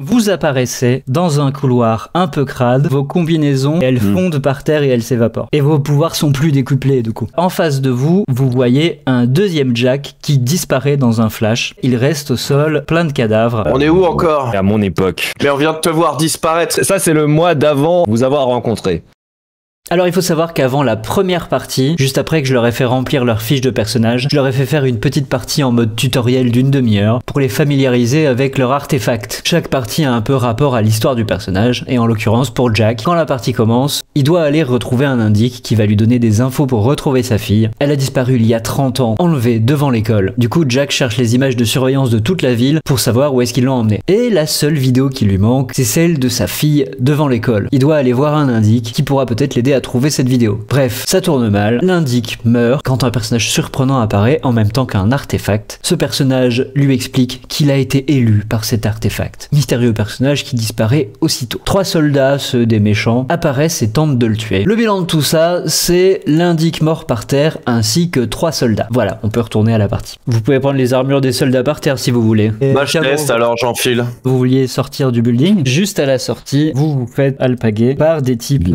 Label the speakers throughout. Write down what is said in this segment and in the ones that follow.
Speaker 1: Vous apparaissez dans un couloir un peu crade, vos combinaisons, elles fondent par terre et elles s'évaporent. Et vos pouvoirs sont plus décuplés du coup. En face de vous, vous voyez un deuxième Jack qui disparaît dans un flash. Il reste au sol, plein de cadavres.
Speaker 2: On est où encore?
Speaker 3: À mon époque.
Speaker 2: Mais on vient de te voir disparaître.
Speaker 3: Ça, c'est le mois d'avant vous avoir rencontré.
Speaker 1: Alors il faut savoir qu'avant la première partie, juste après que je leur ai fait remplir leur fiche de personnage, je leur ai fait faire une petite partie en mode tutoriel d'une demi-heure pour les familiariser avec leur artefact. Chaque partie a un peu rapport à l'histoire du personnage, et en l'occurrence pour Jack, quand la partie commence, il doit aller retrouver un indique qui va lui donner des infos pour retrouver sa fille. Elle a disparu il y a 30 ans, enlevée devant l'école. Du coup Jack cherche les images de surveillance de toute la ville pour savoir où est-ce qu'ils l'ont emmenée. Et la seule vidéo qui lui manque, c'est celle de sa fille devant l'école. Il doit aller voir un indique qui pourra peut-être l'aider à trouver cette vidéo. Bref, ça tourne mal, l'indique meurt quand un personnage surprenant apparaît en même temps qu'un artefact. Ce personnage lui explique qu'il a été élu par cet artefact. Mystérieux personnage qui disparaît aussitôt. 3 soldats, ceux des méchants, apparaissent et tentent de le tuer. Le bilan de tout ça, c'est l'indique mort par terre ainsi que 3 soldats. Voilà, on peut retourner à la partie. Vous pouvez prendre les armures des soldats par terre si vous voulez.
Speaker 2: Bah je teste alors, j'enfile.
Speaker 1: Vous vouliez sortir du building, juste à la sortie, vous vous faites alpaguer par des types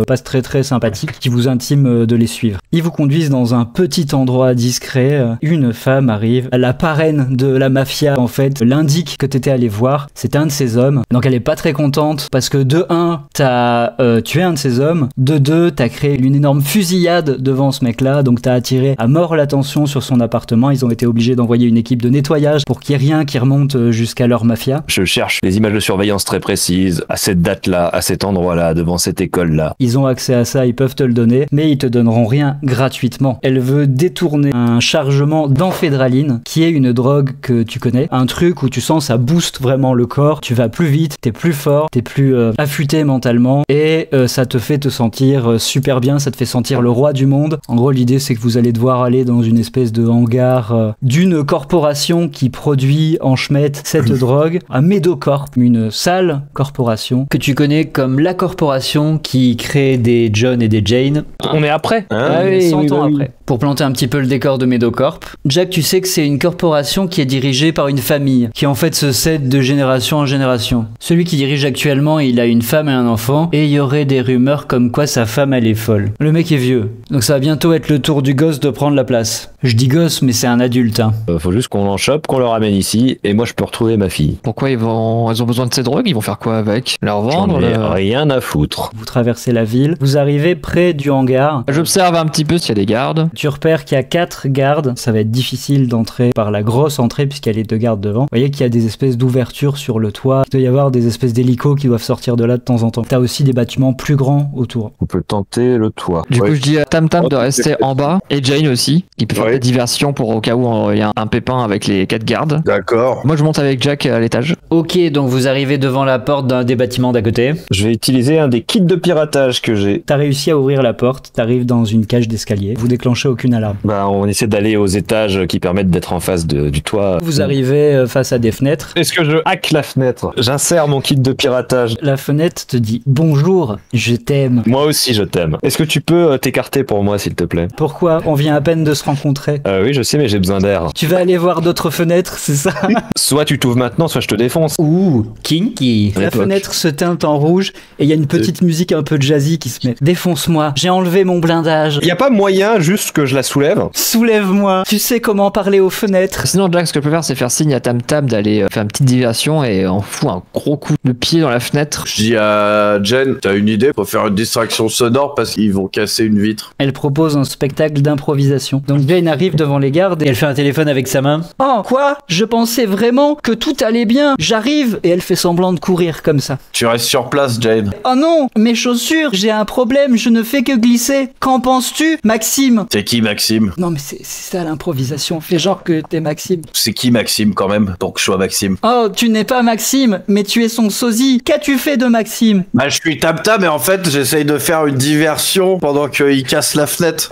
Speaker 1: pas très sympathiques qui vous intiment de les suivre. Ils vous conduisent dans un petit endroit discret. Une femme arrive, la parraine de la mafia en fait l'indique que t'étais allé voir, c'est un de ces hommes. Donc elle est pas très contente parce que de 1 t'as tué un de ces hommes, de 2 t'as créé une énorme fusillade devant ce mec là, donc t'as attiré à mort l'attention sur son appartement. Ils ont été obligés d'envoyer une équipe de nettoyage pour qu'il y ait rien qui remonte jusqu'à leur mafia.
Speaker 3: Je cherche des images de surveillance très précises à cette date là, à cet endroit là, devant cette école là.
Speaker 1: Ils ont accès à ça, ils peuvent te le donner, mais ils te donneront rien gratuitement. Elle veut détourner un chargement d'amphédraline, qui est une drogue que tu connais, un truc où tu sens ça booste vraiment le corps, tu vas plus vite, t'es plus fort, t'es plus affûté mentalement, et ça te fait te sentir super bien, ça te fait sentir le roi du monde. En gros, l'idée c'est que vous allez devoir aller dans une espèce de hangar d'une corporation qui produit en schmette cette drogue, un Medocorp, une sale corporation que tu connais comme la corporation qui crée des John et des Jane.
Speaker 3: On est après.
Speaker 1: Ah oui, 100 ans après. Pour planter un petit peu le décor de Medocorp, Jack, tu sais que c'est une corporation qui est dirigée par une famille, qui en fait se cède de génération en génération. Celui qui dirige actuellement, il a une femme et un enfant, et il y aurait des rumeurs comme quoi sa femme elle est folle. Le mec est vieux, donc ça va bientôt être le tour du gosse de prendre la place. Je dis gosse, mais c'est un adulte, hein.
Speaker 3: Faut juste qu'on l'en chope, qu'on le ramène ici, et moi je peux retrouver ma fille.
Speaker 4: Pourquoi ils ont besoin de ces drogues? Ils vont faire quoi avec? Leur vendre?
Speaker 3: J'en ai rien à foutre.
Speaker 1: Vous traversez la ville, vous arrivez près du hangar.
Speaker 4: J'observe un petit peu s'il y a des gardes.
Speaker 1: Tu repères qu'il y a 4 gardes. Ça va être difficile d'entrer par la grosse entrée puisqu'il y a les 2 gardes devant. Vous voyez qu'il y a des espèces d'ouvertures sur le toit. Il doit y avoir des espèces d'hélicos qui doivent sortir de là de temps en temps. T'as aussi des bâtiments plus grands autour.
Speaker 3: On peut tenter le toit.
Speaker 4: Du coup, je dis à Tam Tam de rester en bas et Jane aussi. Il peut faire des diversions pour au cas où il y a un pépin avec les 4 gardes.
Speaker 2: D'accord.
Speaker 4: Moi, je monte avec Jack à l'étage.
Speaker 1: Ok, donc vous arrivez devant la porte d'un des bâtiments d'à côté.
Speaker 3: Je vais utiliser un des kits de piratage que j'ai.
Speaker 1: T'as réussi à ouvrir la porte. T'arrives dans une cage d'escalier. Vous déclenchez aucune alarme.
Speaker 3: Bah, on essaie d'aller aux étages qui permettent d'être en face du toit.
Speaker 1: Vous arrivez face à des fenêtres.
Speaker 3: Est-ce que je hack la fenêtre? J'insère mon kit de piratage.
Speaker 1: La fenêtre te dit bonjour, je t'aime.
Speaker 3: Moi aussi, je t'aime. Est-ce que tu peux t'écarter pour moi, s'il te plaît?
Speaker 1: Pourquoi? On vient à peine de se rencontrer.
Speaker 3: Oui, je sais, mais j'ai besoin d'air.
Speaker 1: Tu vas aller voir d'autres fenêtres, c'est ça?
Speaker 3: Soit tu t'ouvres maintenant, soit je te défonce.
Speaker 1: Ouh, kinky. La fenêtre se teinte en rouge et il y a une petite musique un peu jazzy qui se met. Défonce-moi, j'ai enlevé mon blindage.
Speaker 3: Y a pas moyen juste que je la soulève?
Speaker 1: Soulève-moi, tu sais comment parler aux fenêtres.
Speaker 4: Sinon, Jack, ce que je peux faire, c'est faire signe à Tam Tam d'aller faire une petite diversion et on fout un gros coup de pied dans la fenêtre.
Speaker 2: Je dis à Jen, t'as une idée pour faire une distraction sonore parce qu'ils vont casser une vitre.
Speaker 1: Elle propose un spectacle d'improvisation. Donc Jane arrive devant les gardes et elle fait un téléphone avec sa main. Oh, quoi? Je pensais vraiment que tout allait bien. J'arrive et elle fait semblant de courir comme ça.
Speaker 2: Tu restes sur place, Jane.
Speaker 1: Oh non, mes chaussures, j'ai un problème, je ne fais que glisser. Qu'en penses-tu, Maxime?
Speaker 2: C'est qui Maxime?
Speaker 1: Non mais c'est ça l'improvisation, fais genre que t'es Maxime.
Speaker 2: C'est qui Maxime quand même, pour que je sois Maxime?
Speaker 1: Oh, tu n'es pas Maxime, mais tu es son sosie. Qu'as-tu fait de Maxime?
Speaker 2: Bah je suis Tam Tam mais en fait j'essaye de faire une diversion pendant qu'il casse la fenêtre.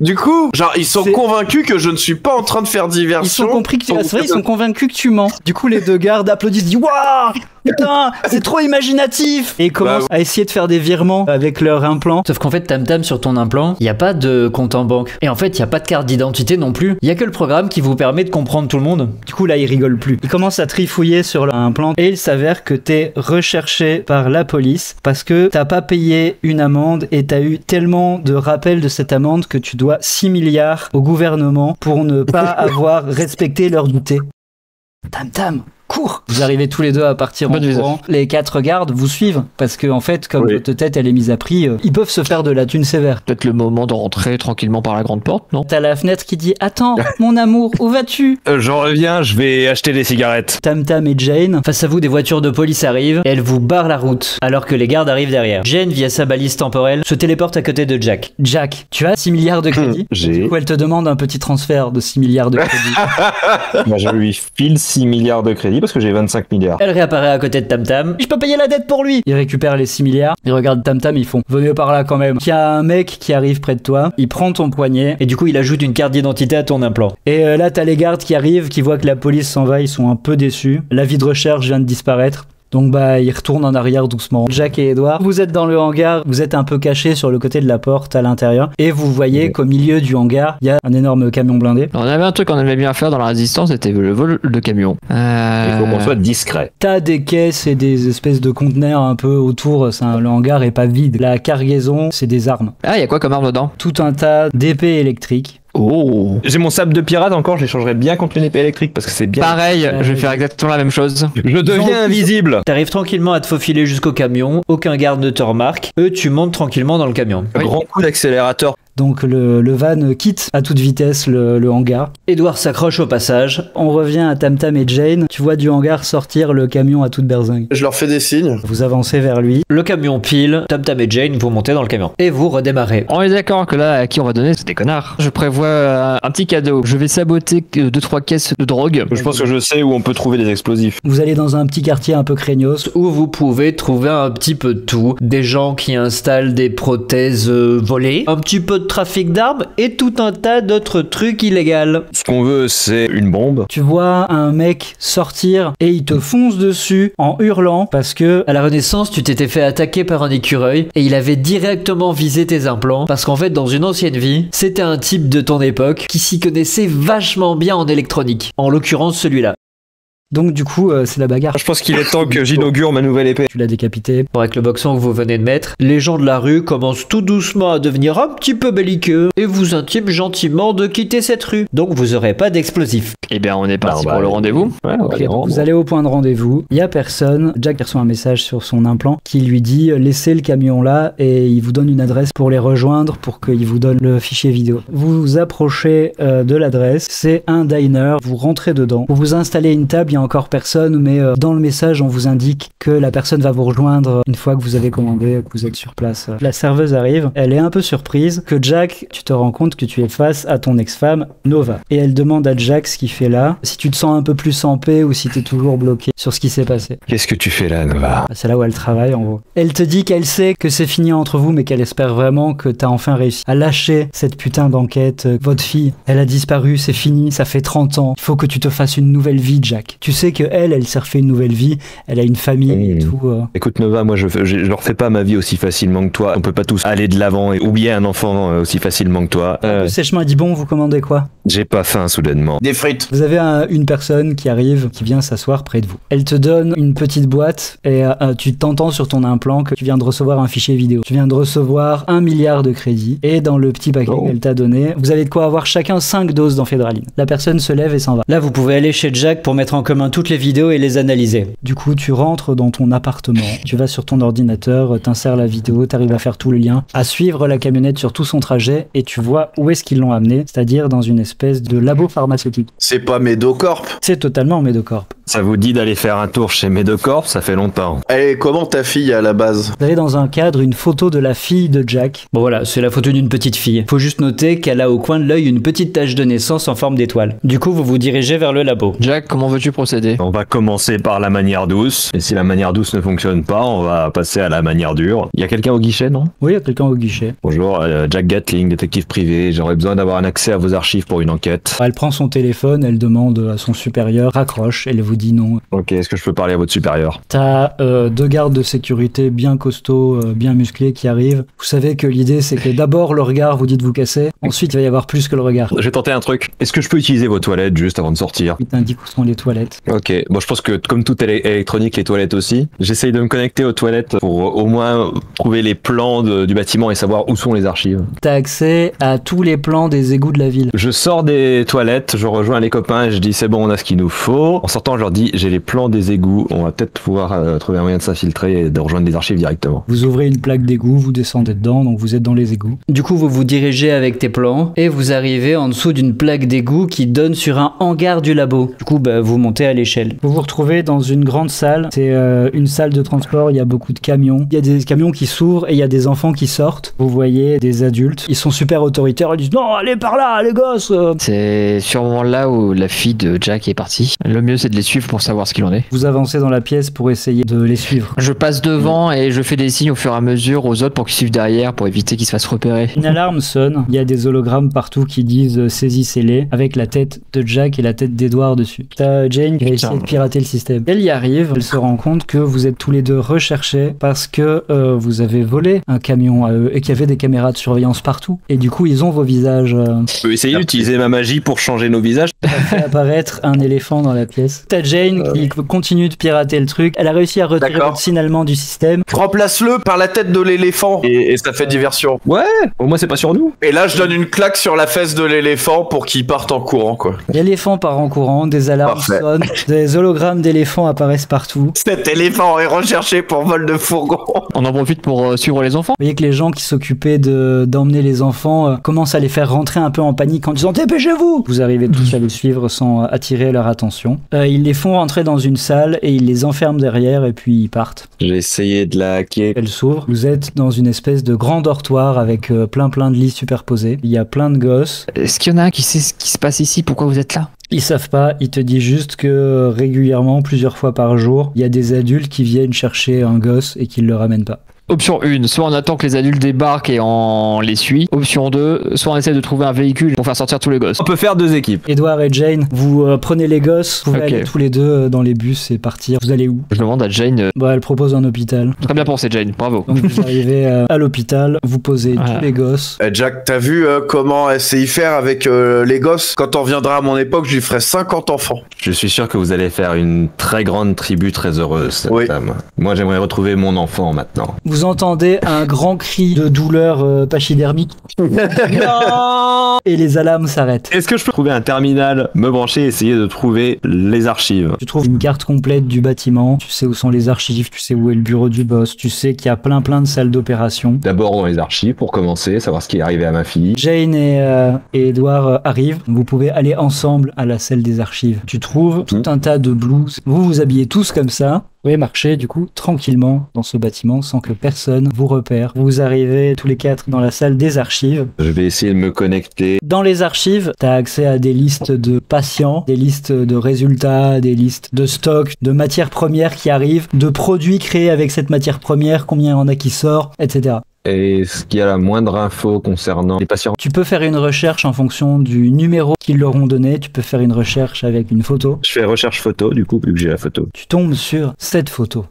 Speaker 2: Du coup, genre, ils sont convaincus que je ne suis pas en train de faire diversion.
Speaker 1: Ils sont convaincus que tu mens. Du coup, les deux gardes applaudissent, disent waouh, putain, c'est trop imaginatif. Et ils commencent à essayer de faire des virements avec leur implant. Sauf qu'en fait, Tam Tam, sur ton implant, il y a pas de compte en banque. Et en fait, il y a pas de carte d'identité non plus. Il y a que le programme qui vous permet de comprendre tout le monde. Du coup, là, ils rigolent plus. Ils commencent à trifouiller sur leur implant et il s'avère que t'es recherché par la police parce que t'as pas payé une amende et t'as eu tellement de rappels de cette amende que tu dois 6 milliards au gouvernement pour ne pas avoir respecté leur douté. Tam Tam, cours! Vous arrivez tous les deux à partir en courant. Les 4 gardes vous suivent parce que en fait, comme votre tête elle est mise à prix, ils peuvent se faire de la thune sévère.
Speaker 4: Peut-être le moment de rentrer tranquillement par la grande porte, non?
Speaker 1: T'as la fenêtre qui dit attends, mon amour, où vas-tu?
Speaker 3: J'en reviens, je vais acheter des cigarettes.
Speaker 1: Tam Tam et Jane, face à vous, des voitures de police arrivent et elles vous barrent la route alors que les gardes arrivent derrière. Jane, via sa balise temporelle, se téléporte à côté de Jack. Jack, tu as 6 milliards de crédits? Du coup, elle te demande un petit transfert de 6 milliards de crédits.
Speaker 3: Moi, je lui file 6 milliards de crédits parce que j'ai 25 milliards.
Speaker 1: Elle réapparaît à côté de Tam Tam. Je peux payer la dette pour lui. Il récupère les 6 milliards. Ils regardent Tam Tam, ils font venez par là quand même. Il y a un mec qui arrive près de toi. Il prend ton poignet et du coup il ajoute une carte d'identité à ton implant. Et là t'as les gardes qui arrivent, qui voient que la police s'en va. Ils sont un peu déçus. L'avis de recherche vient de disparaître. Donc bah ils retournent en arrière doucement. Jack et Edward, vous êtes dans le hangar, vous êtes un peu cachés sur le côté de la porte à l'intérieur et vous voyez qu'au milieu du hangar, il y a un énorme camion blindé.
Speaker 4: Alors, on avait un truc qu'on aimait bien faire dans la résistance, c'était le vol de camion.
Speaker 3: Il faut qu'on soit discret.
Speaker 1: T'as des caisses et des espèces de conteneurs un peu autour, le hangar est pas vide. La cargaison, c'est des armes.
Speaker 4: Ah, il y a quoi comme arme dedans?
Speaker 1: Tout un tas d'épées électriques.
Speaker 4: Oh.
Speaker 3: J'ai mon sable de pirate encore, je l'échangerais bien contre une épée électrique parce que c'est bien.
Speaker 4: Pareil, je vais faire exactement la même chose.
Speaker 3: Je deviens invisible.
Speaker 1: T'arrives tranquillement à te faufiler jusqu'au camion, aucun garde ne te remarque. Eux, tu montes tranquillement dans le camion.
Speaker 3: Un grand coup d'accélérateur.
Speaker 1: Donc le van quitte à toute vitesse le hangar. Edward s'accroche au passage. On revient à Tam Tam et Jane. Tu vois du hangar sortir le camion à toute berzingue.
Speaker 2: Je leur fais des signes.
Speaker 1: Vous avancez vers lui. Le camion pile. Tam Tam et Jane, vous montez dans le camion. Et vous redémarrez.
Speaker 4: On est d'accord que là, à qui on va donner, c'est des connards. Je prévois un petit cadeau. Je vais saboter 2-3 caisses de drogue.
Speaker 3: Je pense que je sais où on peut trouver des explosifs.
Speaker 1: Vous allez dans un petit quartier un peu craignos
Speaker 5: où vous pouvez trouver un petit peu de tout. Des gens qui installent des prothèses volées, un petit peu de trafic d'armes et tout un tas d'autres trucs illégaux.
Speaker 3: Ce qu'on veut, c'est une bombe.
Speaker 1: Tu vois un mec sortir et il te fonce dessus en hurlant parce que
Speaker 5: à la Renaissance, tu t'étais fait attaquer par un écureuil et il avait directement visé tes implants parce qu'en fait, dans une ancienne vie, c'était un type de ton époque qui s'y connaissait vachement bien en électronique. En l'occurrence, celui-là.
Speaker 1: Donc du coup, c'est la bagarre.
Speaker 3: Je pense qu'il est temps que j'inaugure ma nouvelle épée.
Speaker 1: Tu l'as décapité.
Speaker 5: Avec le boxon que vous venez de mettre, les gens de la rue commencent tout doucement à devenir un petit peu belliqueux et vous intiment gentiment de quitter cette rue. Donc vous aurez pas d'explosifs.
Speaker 4: Eh bien, on est parti pour le rendez-vous.
Speaker 3: Ouais,
Speaker 1: Ok, donc vous allez au point de rendez-vous. Il y a personne. Jack reçoit un message sur son implant qui lui dit laissez le camion là et il vous donne une adresse pour les rejoindre pour qu'il vous donne le fichier vidéo. Vous vous approchez de l'adresse. C'est un diner. Vous rentrez dedans. Vous vous installez une table. Il y a encore personne, mais dans le message, on vous indique que la personne va vous rejoindre une fois que vous avez commandé, que vous êtes sur place. La serveuse arrive. Elle est un peu surprise que Jack, tu te rends compte que tu es face à ton ex-femme, Nova. Et elle demande à Jack ce qu'il fait là, si tu te sens un peu plus en paix ou si t'es toujours bloqué sur ce qui s'est passé.
Speaker 3: Qu'est-ce que tu fais là, Nova?
Speaker 1: C'est là où elle travaille, en gros. Elle te dit qu'elle sait que c'est fini entre vous, mais qu'elle espère vraiment que t'as enfin réussi à lâcher cette putain d'enquête. Votre fille, elle a disparu, c'est fini, ça fait 30 ans. Il faut que tu te fasses une nouvelle vie, Jack. Tu sais que elle s'est refait une nouvelle vie, elle a une famille et tout.
Speaker 3: Écoute Nova, moi je refais pas ma vie aussi facilement que toi. On peut pas tous aller de l'avant et oublier un enfant aussi facilement que toi.
Speaker 1: Sèchement dit bon, vous commandez quoi?
Speaker 3: J'ai pas faim soudainement.
Speaker 2: Des frites.
Speaker 1: Vous avez une personne qui arrive, qui vient s'asseoir près de vous. Elle te donne une petite boîte et tu t'entends sur ton implant que tu viens de recevoir un fichier vidéo. Tu viens de recevoir 1 milliard de crédits et dans le petit paquet qu'elle t'a donné, vous avez de quoi avoir chacun 5 doses d'amphédraline. La personne se lève et s'en va. Là, vous pouvez aller chez Jack pour mettre en commun toutes les vidéos et les analyser. Du coup, tu rentres dans ton appartement, tu vas sur ton ordinateur, t'insères la vidéo, t'arrives à faire tout le lien, à suivre la camionnette sur tout son trajet et tu vois où est-ce qu'ils l'ont amené, c'est-à-dire dans une espèce de labo pharmaceutique.
Speaker 2: C'est pas Medocorp.
Speaker 1: C'est totalement Medocorp.
Speaker 3: Ça vous dit d'aller faire un tour chez Medocorp, ça fait longtemps.
Speaker 2: Et comment ta fille à la base?
Speaker 5: Vous avez dans un cadre une photo de la fille de Jack.
Speaker 1: Bon voilà, c'est la photo d'une petite fille. Faut juste noter qu'elle a au coin de l'œil une petite tache de naissance en forme d'étoile. Du coup, vous vous dirigez vers le labo.
Speaker 4: Jack, comment veux-tu procéder?
Speaker 3: On va commencer par la manière douce, et si la manière douce ne fonctionne pas, on va passer à la manière dure. Il y a quelqu'un au guichet, non?
Speaker 5: Oui, il y a quelqu'un au guichet.
Speaker 3: Bonjour, Jack Gatling, détective privé, j'aurais besoin d'avoir un accès à vos archives pour une enquête.
Speaker 5: Elle prend son téléphone, elle demande à son supérieur, raccroche, elle vous dit non.
Speaker 3: Ok, est-ce que je peux parler à votre supérieur?
Speaker 5: T'as deux gardes de sécurité bien costauds, bien musclés qui arrivent. Vous savez que l'idée c'est que d'abord le regard vous dit de vous casser, ensuite il va y avoir plus que le regard.
Speaker 3: Je vais tenter un truc. Est-ce que je peux utiliser vos toilettes juste avant de sortir?
Speaker 5: Il t'indique où sont les toilettes.
Speaker 3: Ok, bon je pense que comme tout est électronique, les toilettes aussi. J'essaye de me connecter aux toilettes pour au moins trouver les plans du bâtiment et savoir où sont les archives.
Speaker 5: T'as accès à tous les plans des égouts de la ville.
Speaker 3: Je sors des toilettes, je rejoins les copains et je dis c'est bon, on a ce qu'il nous faut. En sortant, je leur dis j'ai les plans des égouts, on va peut-être pouvoir trouver un moyen de s'infiltrer et de rejoindre les archives directement.
Speaker 5: Vous ouvrez une plaque d'égout, vous descendez dedans, donc vous êtes dans les égouts.
Speaker 1: Du coup, vous vous dirigez avec tes plans et vous arrivez en dessous d'une plaque d'égout qui donne sur un hangar du labo. Du coup, vous montez à l'échelle.
Speaker 5: Vous vous retrouvez dans une grande salle, c'est une salle de transport, il y a beaucoup de camions. Il y a des camions qui s'ouvrent et il y a des enfants qui sortent. Vous voyez des adultes, ils sont super autoritaires, ils disent non, allez par là, les gosses.
Speaker 4: C'est sûrement là où la fille de Jack est partie. Le mieux c'est de les suivre pour savoir ce qu'il en est.
Speaker 5: Vous avancez dans la pièce pour essayer de les suivre.
Speaker 4: Je passe devant et je fais des signes au fur et à mesure aux autres pour qu'ils suivent derrière pour éviter qu'ils se fassent repérer.
Speaker 5: Une alarme sonne, il y a des hologrammes partout qui disent saisissez-les avec la tête de Jack et la tête d'Edward dessus. T'as Jane qui a essayé de pirater le système. Elle y arrive, elle se rend compte que vous êtes tous les deux recherchés parce que vous avez volé un camion à eux et qu'il y avait des caméras de surveillance partout. Et du coup, ils ont vos visages.
Speaker 3: Je peux essayer d'utiliser ma magie pour changer nos visages.
Speaker 5: Ça fait apparaître un éléphant dans la pièce. T'as Jane qui continue de pirater le truc. Elle a réussi à retirer votre signalement du système.
Speaker 2: Remplace-le par la tête de l'éléphant et ça fait diversion.
Speaker 3: Ouais, au moins c'est pas sur nous.
Speaker 2: Et là, je donne une claque sur la fesse de l'éléphant pour qu'il parte en courant, quoi.
Speaker 5: L'éléphant part en courant, des alarmes sonnent, des hologrammes d'éléphants apparaissent partout.
Speaker 2: Cet éléphant est recherché pour vol de fourgon.
Speaker 4: On en profite pour suivre les enfants.
Speaker 5: Vous voyez que les gens qui s'occupaient d'emmener les enfants commencent à les faire rentrer un peu en panique en disant dépêchez-vous. Vous arrivez tous à les suivre sans attirer leur attention. Ils les font rentrer dans une salle et ils les enferment derrière et puis ils partent.
Speaker 3: J'ai essayé de la hacker.
Speaker 5: Elle s'ouvre. Vous êtes dans une espèce de grand dortoir avec plein de lits superposés. Il y a plein de gosses.
Speaker 4: Est-ce qu'il y en a un qui sait ce qui se passe ici? Pourquoi vous êtes là?
Speaker 5: Ils savent pas, ils te disent juste que régulièrement, plusieurs fois par jour, il y a des adultes qui viennent chercher un gosse et qui le ramènent pas.
Speaker 4: Option 1, soit on attend que les adultes débarquent et on les suit. Option 2, soit on essaie de trouver un véhicule pour faire sortir tous les gosses.
Speaker 3: On peut faire 2 équipes.
Speaker 5: Edward et Jane, vous prenez les gosses, vous pouvez
Speaker 4: Ok.
Speaker 5: aller tous les deux dans les bus et partir. Vous allez où?
Speaker 4: Je demande à Jane.
Speaker 5: Bah, elle propose un hôpital.
Speaker 4: Très bien pensé Jane, bravo.
Speaker 5: Donc vous arrivez à l'hôpital, vous posez
Speaker 4: Voilà.
Speaker 5: tous les gosses.
Speaker 2: Jack, t'as vu comment elle sait y faire avec les gosses? Quand on reviendra à mon époque, je lui ferai 50 enfants.
Speaker 3: Je suis sûr que vous allez faire une très grande tribu très heureuse, cette
Speaker 2: Oui.
Speaker 3: dame. Moi, j'aimerais retrouver mon enfant maintenant.
Speaker 5: Vous entendez un grand cri de douleur pachydermique. Non et les alarmes s'arrêtent.
Speaker 3: Est-ce que je peux trouver un terminal, me brancher et essayer de trouver les archives?
Speaker 5: Tu trouves une carte complète du bâtiment, tu sais où sont les archives, tu sais où est le bureau du boss, tu sais qu'il y a plein de salles d'opération.
Speaker 3: D'abord dans les archives pour commencer, savoir ce qui est arrivé à ma fille.
Speaker 5: Jane et Edward arrivent, vous pouvez aller ensemble à la salle des archives. Tu trouves tout un tas de blouses, vous vous habillez tous comme ça. Vous pouvez marcher du coup tranquillement dans ce bâtiment sans que personne vous repère. Vous arrivez tous les 4 dans la salle des archives.
Speaker 3: Je vais essayer de me connecter.
Speaker 5: Dans les archives, tu as accès à des listes de patients, des listes de résultats, des listes de stocks, de matières premières qui arrivent, de produits créés avec cette matière première, combien il y en a qui sort, etc.
Speaker 3: Est-ce qu'il y a la moindre info concernant les patients?
Speaker 5: Tu peux faire une recherche en fonction du numéro qu'ils leur ont donné, tu peux faire une recherche avec une photo.
Speaker 3: Je fais recherche photo, du coup, vu que j'ai la photo.
Speaker 5: Tu tombes sur cette photo.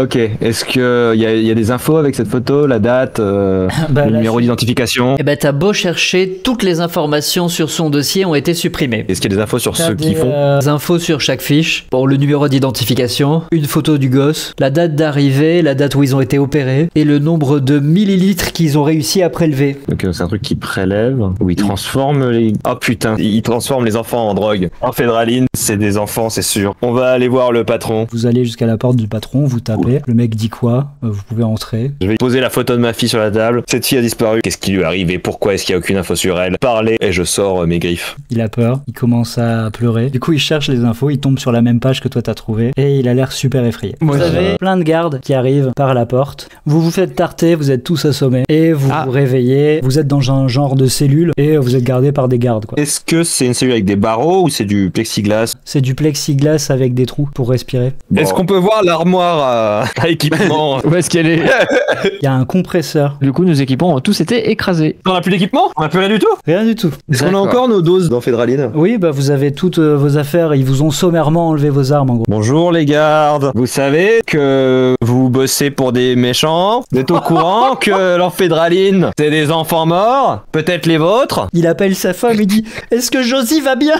Speaker 3: Ok. Est-ce que y a des infos avec cette photo, la date, le
Speaker 5: Bah, là,
Speaker 3: numéro d'identification?
Speaker 1: Eh ben t'as beau chercher, toutes les informations sur son dossier ont été supprimées.
Speaker 3: Est-ce qu'il y a des infos sur
Speaker 5: t'as
Speaker 3: ceux qui
Speaker 5: des,
Speaker 3: font?
Speaker 1: Des infos sur chaque fiche, pour le numéro d'identification, une photo du gosse, la date d'arrivée, la date où ils ont été opérés, et le nombre de millilitres qu'ils ont réussi à prélever.
Speaker 3: Donc c'est un truc qui prélève, où il transforme les... Oh putain, il transforme les enfants en drogue. En fédraline, c'est des enfants, c'est sûr. On va aller voir le patron.
Speaker 5: Vous allez jusqu'à la porte du patron.
Speaker 6: patron, vous tapez. Le mec dit quoi? Vous pouvez entrer.
Speaker 3: Je vais poser la photo de ma fille sur la table. Cette fille a disparu. Qu'est-ce qui lui est arrivé? Pourquoi est-ce qu'il n'y a aucune info sur elle? Parlez et je sors mes griffes.
Speaker 6: Il a peur, il commence à pleurer. Du coup, il cherche les infos, il tombe sur la même page que toi t'as trouvé et il a l'air super effrayé. Vous avez plein de gardes qui arrivent par la porte. Vous vous faites tarter, vous êtes tous assommés et vous vous réveillez. Vous êtes dans un genre de cellule et vous êtes gardés par des gardes, quoi.
Speaker 3: Est-ce que c'est une cellule avec des barreaux ou c'est du plexiglas?
Speaker 6: C'est du plexiglas avec des trous pour respirer.
Speaker 3: Bon. Est-ce qu'on peut voir l'armoire à équipement?
Speaker 4: Où est-ce qu'elle est?
Speaker 6: Il y a un compresseur.
Speaker 4: Du coup, nos équipements ont tous été écrasés.
Speaker 3: On a plus d'équipement? On a plus rien du tout?
Speaker 6: Rien du tout.
Speaker 3: Est-ce qu'on a encore nos doses d'amphédraline?
Speaker 6: Oui, bah vous avez toutes vos affaires. Ils vous ont sommairement enlevé vos armes, en gros.
Speaker 3: Bonjour les gardes. Vous savez que vous bossez pour des méchants? Vous êtes au courant que l'amphédraline, c'est des enfants morts? Peut-être les vôtres?
Speaker 6: Il appelle sa femme et dit: est-ce que Josie va bien?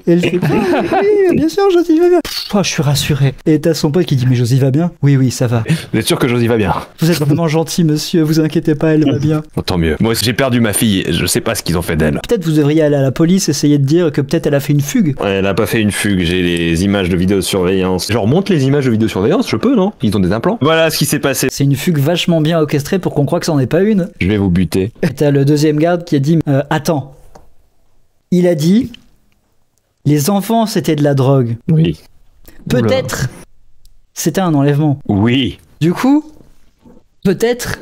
Speaker 6: Et elle fait: oui, bien sûr, Josie va bien. Oh, je suis rassuré. Et t'as son pote qui dit: mais Josie va bien? Oui, oui, ça va.
Speaker 3: Vous êtes sûr que Josie va bien?
Speaker 6: Vous êtes vraiment gentil, monsieur, vous inquiétez pas, elle va bien.
Speaker 3: Oh, tant mieux. Moi aussi, j'ai perdu ma fille, je sais pas ce qu'ils ont fait d'elle.
Speaker 6: Peut-être vous devriez aller à la police, essayer de dire que peut-être elle a fait une fugue.
Speaker 3: Ouais, elle a pas fait une fugue, j'ai les images de vidéosurveillance. Je remonte les images de vidéosurveillance, je peux, non? Ils ont des implants. Voilà ce qui s'est passé.
Speaker 6: C'est une fugue vachement bien orchestrée pour qu'on croie que c'en est pas une.
Speaker 3: Je vais vous buter.
Speaker 6: T'as le deuxième garde qui a dit: attends. Il a dit: les enfants c'était de la drogue.
Speaker 3: Oui.
Speaker 6: Peut-être c'était un enlèvement.
Speaker 3: Oui.
Speaker 6: Du coup, peut-être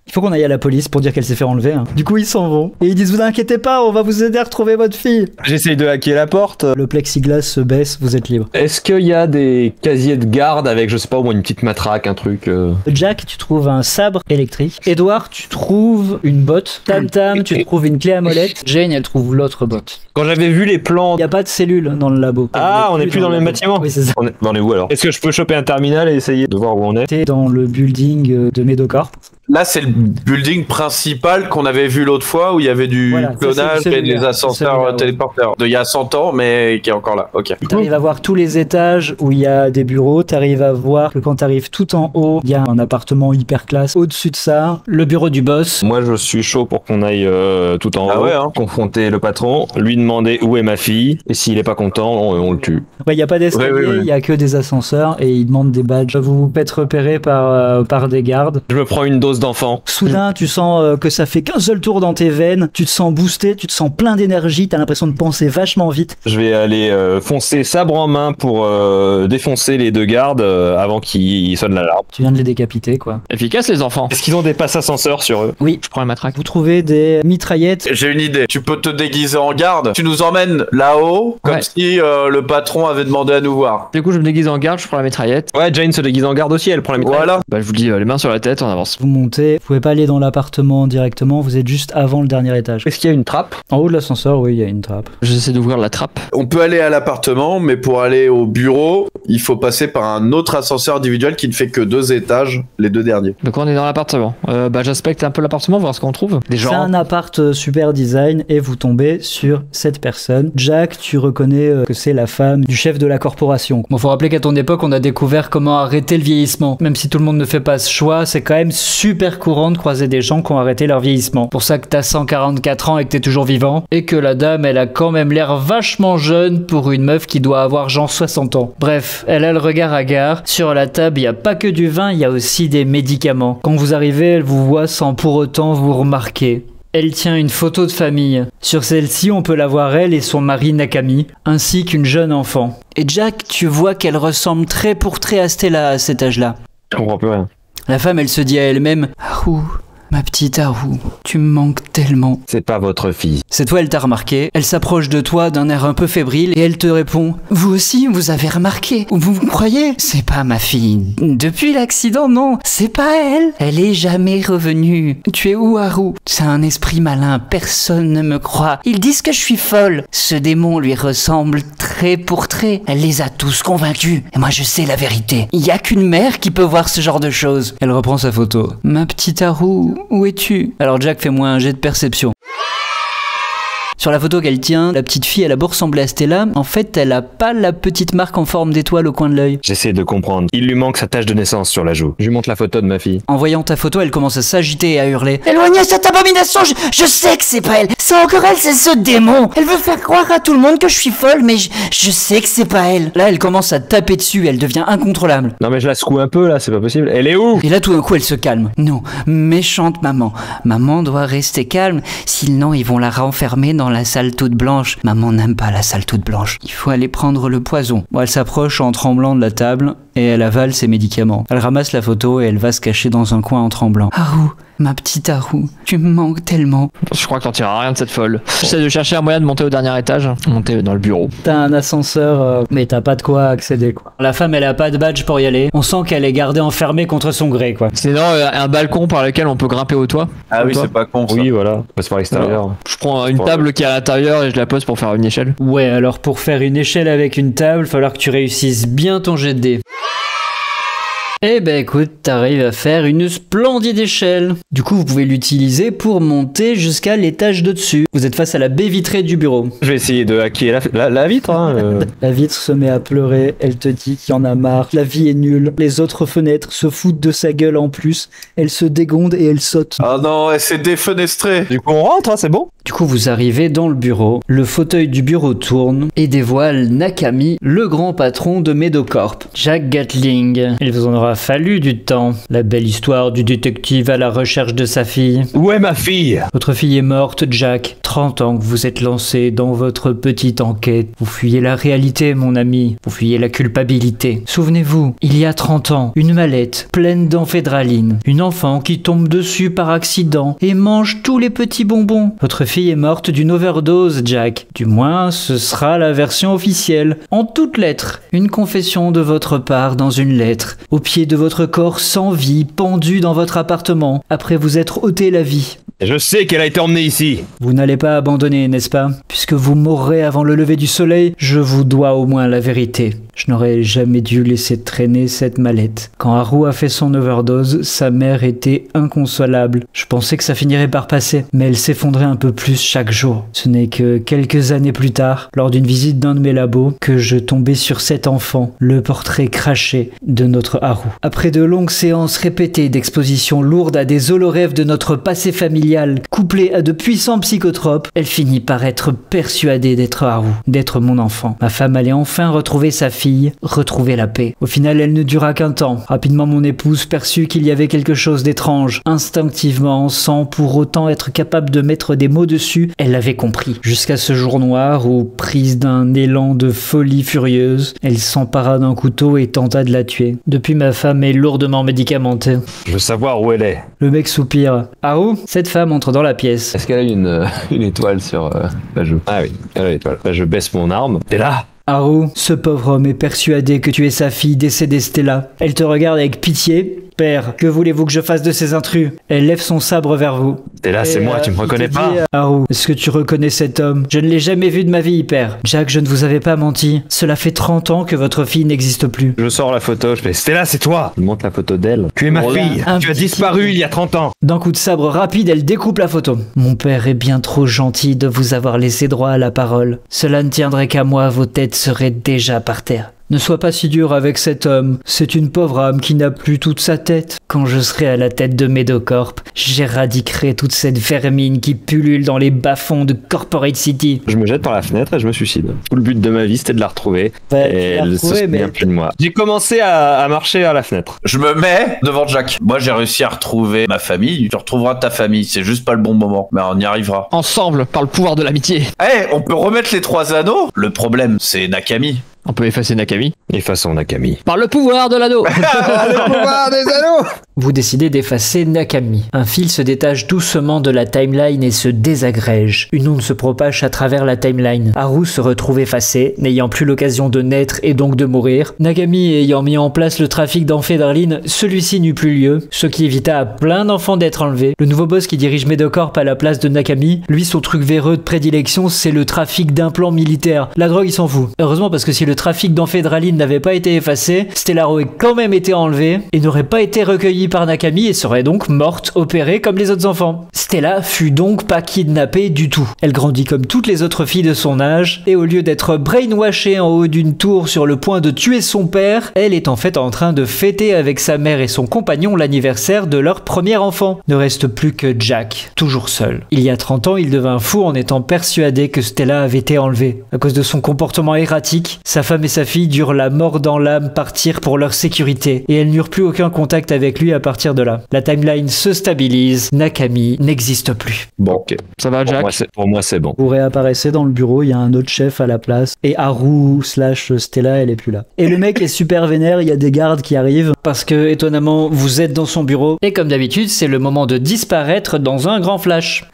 Speaker 6: il faut qu'on aille à la police pour dire qu'elle s'est fait enlever. Hein. Du coup, ils s'en vont. Et ils disent: vous inquiétez pas, on va vous aider à retrouver votre fille.
Speaker 3: J'essaye de hacker la porte.
Speaker 6: Le plexiglas se baisse, vous êtes libre.
Speaker 3: Est-ce qu'il y a des casiers de garde avec, je sais pas, au moins une petite matraque, un truc
Speaker 6: Jack, tu trouves un sabre électrique. Edouard, tu trouves une botte. Tam Tam, tu trouves une clé à molette. Jane, elle trouve l'autre botte.
Speaker 3: Quand j'avais vu les plans...
Speaker 6: Il n'y a pas de cellule dans le labo.
Speaker 3: Ah, on est plus dans le même bâtiment?
Speaker 6: Oui, c'est ça.
Speaker 3: On est où alors? Est-ce que je peux choper un terminal et essayer de voir où on est?
Speaker 6: T'es dans le building de Medocorp.
Speaker 2: Là, c'est le building principal qu'on avait vu l'autre fois où il y avait du clonage et des ascenseurs téléporteurs d'il y a 100 ans, mais qui est encore là. Ok.
Speaker 6: T'arrives à voir tous les étages où il y a des bureaux. T'arrives à voir que quand t'arrives tout en haut, il y a un appartement hyper classe. Au-dessus de ça, le bureau du boss.
Speaker 3: Moi, je suis chaud pour qu'on aille tout en haut, confronter le patron, lui demander où est ma fille, et s'il est pas content, on le tue.
Speaker 6: Ouais, il y a pas d'escalier, il y a que des ascenseurs et ils demandent des badges. Vous vous faites repérer par des gardes.
Speaker 3: Je me prends une dose d'enfant.
Speaker 6: Soudain, tu sens que ça fait qu'un seul tour dans tes veines, tu te sens boosté, tu te sens plein d'énergie, t'as l'impression de penser vachement vite.
Speaker 3: Je vais aller foncer sabre en main pour défoncer les deux gardes avant qu'ils sonnent l'alarme.
Speaker 6: Tu viens de les décapiter, quoi.
Speaker 4: Efficace, les enfants.
Speaker 3: Est-ce qu'ils ont des passes ascenseurs sur eux?
Speaker 6: Oui.
Speaker 4: Je prends la matraque.
Speaker 6: Vous trouvez des mitraillettes.
Speaker 2: J'ai une idée. Tu peux te déguiser en garde. Tu nous emmènes là-haut, comme si le patron avait demandé à nous voir.
Speaker 4: Du coup, je me déguise en garde, je prends la mitraillette.
Speaker 3: Ouais, Jane se déguise en garde aussi, elle prend la mitraillette.
Speaker 2: Voilà.
Speaker 4: Bah, je vous dis, les mains sur la tête, on avance.
Speaker 6: Vous montez, vous pouvez pas aller dans l'appartement directement, vous êtes juste avant le dernier étage.
Speaker 3: Est-ce qu'il y a une trappe?
Speaker 6: En haut de l'ascenseur, oui, il y a une trappe.
Speaker 4: J'essaie d'ouvrir la trappe.
Speaker 2: On peut aller à l'appartement, mais pour aller au bureau, il faut passer par un autre ascenseur individuel qui ne fait que 2 étages, les 2 derniers.
Speaker 4: Donc on est dans l'appartement. Bah j'inspecte un peu l'appartement, voir ce qu'on trouve. Des gens.
Speaker 6: C'est un appart super design et vous tombez sur cette personne. Jack, tu reconnais que c'est la femme du chef de la corporation.
Speaker 5: Bon, faut rappeler qu'à ton époque, on a découvert comment arrêter le vieillissement. Même si tout le monde ne fait pas ce choix, c'est quand même super courant de croiser des gens qui ont arrêté leur vieillissement. Pour ça que t'as 144 ans et que t'es toujours vivant. Et que la dame, elle a quand même l'air vachement jeune pour une meuf qui doit avoir genre 60 ans. Bref, elle a le regard hagard. Sur la table, il n'y a pas que du vin, il y a aussi des médicaments. Quand vous arrivez, elle vous voit sans pour autant vous remarquer. Elle tient une photo de famille. Sur celle-ci, on peut la voir elle et son mari Nakami, ainsi qu'une jeune enfant. Et Jack, tu vois qu'elle ressemble trait pour trait à Stella à cet âge-là.
Speaker 3: Je comprends plus rien.
Speaker 5: La femme, elle se dit à elle-même: Haru, ma petite Haru, tu me manques tellement.
Speaker 3: C'est pas votre fille.
Speaker 5: Cette fois, elle t'a remarqué. Elle s'approche de toi d'un air un peu fébrile et elle te répond: vous aussi, vous avez remarqué. Vous croyez? C'est pas ma fille. Depuis l'accident, non. C'est pas elle. Elle est jamais revenue. Tu es où, Haru? C'est un esprit malin. Personne ne me croit. Ils disent que je suis folle. Ce démon lui ressemble trait pour trait. Elle les a tous convaincus. Et moi, je sais la vérité. Il y a qu'une mère qui peut voir ce genre de choses. Elle reprend sa photo. Ma petite Haru, où es-tu? Alors Jack, fais-moi un jet de perception. Sur la photo qu'elle tient, la petite fille, elle a beau ressembler à Stella, en fait, elle a pas la petite marque en forme d'étoile au coin de l'œil.
Speaker 3: J'essaie de comprendre. Il lui manque sa tache de naissance sur la joue. Je lui montre la photo de ma fille.
Speaker 5: En voyant ta photo, elle commence à s'agiter et à hurler: éloignez cette abomination, je sais que c'est pas elle,
Speaker 7: Sa querelle, c'est ce démon. Elle veut faire croire à tout le monde que je suis folle, mais je sais que c'est pas elle.
Speaker 5: Là, elle commence à taper dessus, elle devient incontrôlable.
Speaker 3: Non mais je la secoue un peu là, c'est pas possible. Elle est où?
Speaker 5: Et là, tout d'un coup, elle se calme.
Speaker 7: Non, méchante maman. Maman doit rester calme, sinon ils vont la renfermer dans la salle toute blanche. Maman n'aime pas la salle toute blanche. Il faut aller prendre le poison.
Speaker 5: Bon, elle s'approche en tremblant de la table et elle avale ses médicaments. Elle ramasse la photo et elle va se cacher dans un coin en tremblant.
Speaker 7: Haru, ma petite Haru, tu me manques tellement.
Speaker 4: Je crois que t'en tireras rien de cette folle. J'essaie de chercher un moyen de monter au dernier étage, monter dans le bureau.
Speaker 6: T'as un ascenseur, mais t'as pas de quoi accéder, quoi.
Speaker 5: La femme, elle a pas de badge pour y aller. On sent qu'elle est gardée enfermée contre son gré, quoi.
Speaker 4: Sinon, un balcon par lequel on peut grimper au toit.
Speaker 2: Ah oui, c'est pas con ça.
Speaker 3: Oui, voilà, on passe par l'extérieur.
Speaker 4: Je prends une table qui est à l'intérieur et je la pose pour faire une échelle.
Speaker 5: Ouais, alors pour faire une échelle avec une table, il va falloir que tu réussisses bien ton jet de dés. Eh ben écoute, t'arrives à faire une splendide échelle. Du coup, vous pouvez l'utiliser pour monter jusqu'à l'étage de dessus. Vous êtes face à la baie vitrée du bureau.
Speaker 3: Je vais essayer de hacker la vitre. Hein,
Speaker 6: La vitre se met à pleurer, elle te dit qu'il y en a marre, la vie est nulle. Les autres fenêtres se foutent de sa gueule en plus. Elle se dégonde et elle saute.
Speaker 2: Ah non, elle s'est défenestrée.
Speaker 3: Du coup, on rentre, hein, c'est bon.
Speaker 5: Du coup, vous arrivez dans le bureau. Le fauteuil du bureau tourne et dévoile Nakami, le grand patron de Medocorp, Jack Gatling. Il vous en aura fallu du temps. La belle histoire du détective à la recherche de sa fille.
Speaker 3: Où est ma fille?
Speaker 5: Votre fille est morte, Jack. 30 ans que vous êtes lancé dans votre petite enquête. Vous fuyez la réalité, mon ami. Vous fuyez la culpabilité. Souvenez-vous, il y a 30 ans, une mallette pleine d'amphédraline. Une enfant qui tombe dessus par accident et mange tous les petits bonbons. Votre fille est morte d'une overdose, Jack. Du moins, ce sera la version officielle. En toutes lettres. Une confession de votre part dans une lettre. Au pied de votre corps sans vie, pendu dans votre appartement, après vous être ôté la vie.
Speaker 3: Je sais qu'elle a été emmenée ici.
Speaker 5: Vous n'allez pas abandonner, n'est-ce pas? Puisque vous mourrez avant le lever du soleil, je vous dois au moins la vérité. Je n'aurais jamais dû laisser traîner cette mallette. Quand Haru a fait son overdose, sa mère était inconsolable. Je pensais que ça finirait par passer, mais elle s'effondrait un peu plus chaque jour. Ce n'est que quelques années plus tard, lors d'une visite d'un de mes labos, que je tombais sur cet enfant, le portrait craché de notre Haru. Après de longues séances répétées d'expositions lourdes à des holorêves de notre passé familial, couplées à de puissants psychotropes, elle finit par être persuadée d'être Haru, d'être mon enfant. Ma femme allait enfin retrouver sa fille, retrouver la paix. Au final, elle ne dura qu'un temps. Rapidement, mon épouse perçut qu'il y avait quelque chose d'étrange. Instinctivement, sans pour autant être capable de mettre des mots dessus, elle avait compris. Jusqu'à ce jour noir où, prise d'un élan de folie furieuse, elle s'empara d'un couteau et tenta de la tuer. Depuis, ma femme est lourdement médicamentée.
Speaker 3: Je veux savoir où elle est.
Speaker 5: Le mec soupire. Haru, cette femme entre dans la pièce.
Speaker 3: Est-ce qu'elle a une étoile sur la joue? Ah oui, elle a l'étoile. Là, je baisse mon arme. T'es là?
Speaker 5: Haru, ce pauvre homme est persuadé que tu es sa fille décédée Stella. Elle te regarde avec pitié. Père, que voulez-vous que je fasse de ces intrus? Elle lève son sabre vers vous.
Speaker 3: T'es là, c'est moi, tu me reconnais pas?
Speaker 5: Haru, est-ce que tu reconnais cet homme? Je ne l'ai jamais vu de ma vie, père. Jack, je ne vous avais pas menti. Cela fait 30 ans que votre fille n'existe plus.
Speaker 3: Je sors la photo, je fais Stella, c'est toi! Je montre la photo d'elle. Tu es ma fille! Tu as disparu il y a 30 ans!
Speaker 5: D'un coup de sabre rapide, elle découpe la photo. Mon père est bien trop gentil de vous avoir laissé droit à la parole. Cela ne tiendrait qu'à moi, vos têtes seraient déjà par terre. Ne sois pas si dur avec cet homme, c'est une pauvre âme qui n'a plus toute sa tête. Quand je serai à la tête de Medocorp, j'éradiquerai toute cette vermine qui pullule dans les bas-fonds de Corporate City.
Speaker 3: Je me jette par la fenêtre et je me suicide. Tout le but de ma vie, c'était de la retrouver. Et elle se souvient plus de moi. J'ai commencé à marcher à la fenêtre.
Speaker 2: Je me mets devant Jack. Moi, j'ai réussi à retrouver ma famille. Tu retrouveras ta famille, c'est juste pas le bon moment. Mais on y arrivera.
Speaker 4: Ensemble, par le pouvoir de l'amitié.
Speaker 2: Eh, on peut remettre les 3 anneaux? Le problème, c'est Nakami.
Speaker 4: On peut effacer Nakami.
Speaker 3: Effaçons Nakami.
Speaker 4: Par le pouvoir de l'anneau.
Speaker 3: Le pouvoir des anneaux.
Speaker 5: Vous décidez d'effacer Nakami. Un fil se détache doucement de la timeline et se désagrège. Une onde se propage à travers la timeline. Haru se retrouve effacé, n'ayant plus l'occasion de naître et donc de mourir. Nakami ayant mis en place le trafic d'amphédraline, celui-ci n'eut plus lieu, ce qui évita à plein d'enfants d'être enlevés. Le nouveau boss qui dirige Medocorp à la place de Nakami, lui son truc véreux de prédilection, c'est le trafic d'implants militaires. La drogue il s'en fout. Heureusement parce que si le trafic d'amphédraline n'avait pas été effacé, Stellar aurait quand même été enlevé et n'aurait pas été recueilli accueillie par Nakami et serait donc morte, opérée comme les autres enfants. Stella fut donc pas kidnappée du tout. Elle grandit comme toutes les autres filles de son âge, et au lieu d'être brainwashée en haut d'une tour sur le point de tuer son père, elle est en fait en train de fêter avec sa mère et son compagnon l'anniversaire de leur premier enfant. Ne reste plus que Jack, toujours seul. Il y a 30 ans, il devint fou en étant persuadé que Stella avait été enlevée. À cause de son comportement erratique, sa femme et sa fille durent la mort dans l'âme partir pour leur sécurité, et elles n'eurent plus aucun contact avec lui à partir de là. La timeline se stabilise, Nakami n'existe plus.
Speaker 3: Bon, ok.
Speaker 4: Ça va, Jack?
Speaker 3: Pour moi, c'est bon.
Speaker 6: Vous réapparaissez dans le bureau, il y a un autre chef à la place, et Haru / Stella, elle est plus là. Et le mec est super vénère, il y a des gardes qui arrivent, parce que, étonnamment, vous êtes dans son bureau,
Speaker 5: et comme d'habitude, c'est le moment de disparaître dans un grand flash.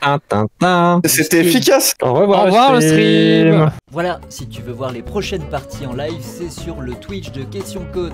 Speaker 2: C'était efficace.
Speaker 3: Au revoir
Speaker 4: le stream.
Speaker 5: Voilà, si tu veux voir les prochaines parties en live, c'est sur le Twitch de Question Code.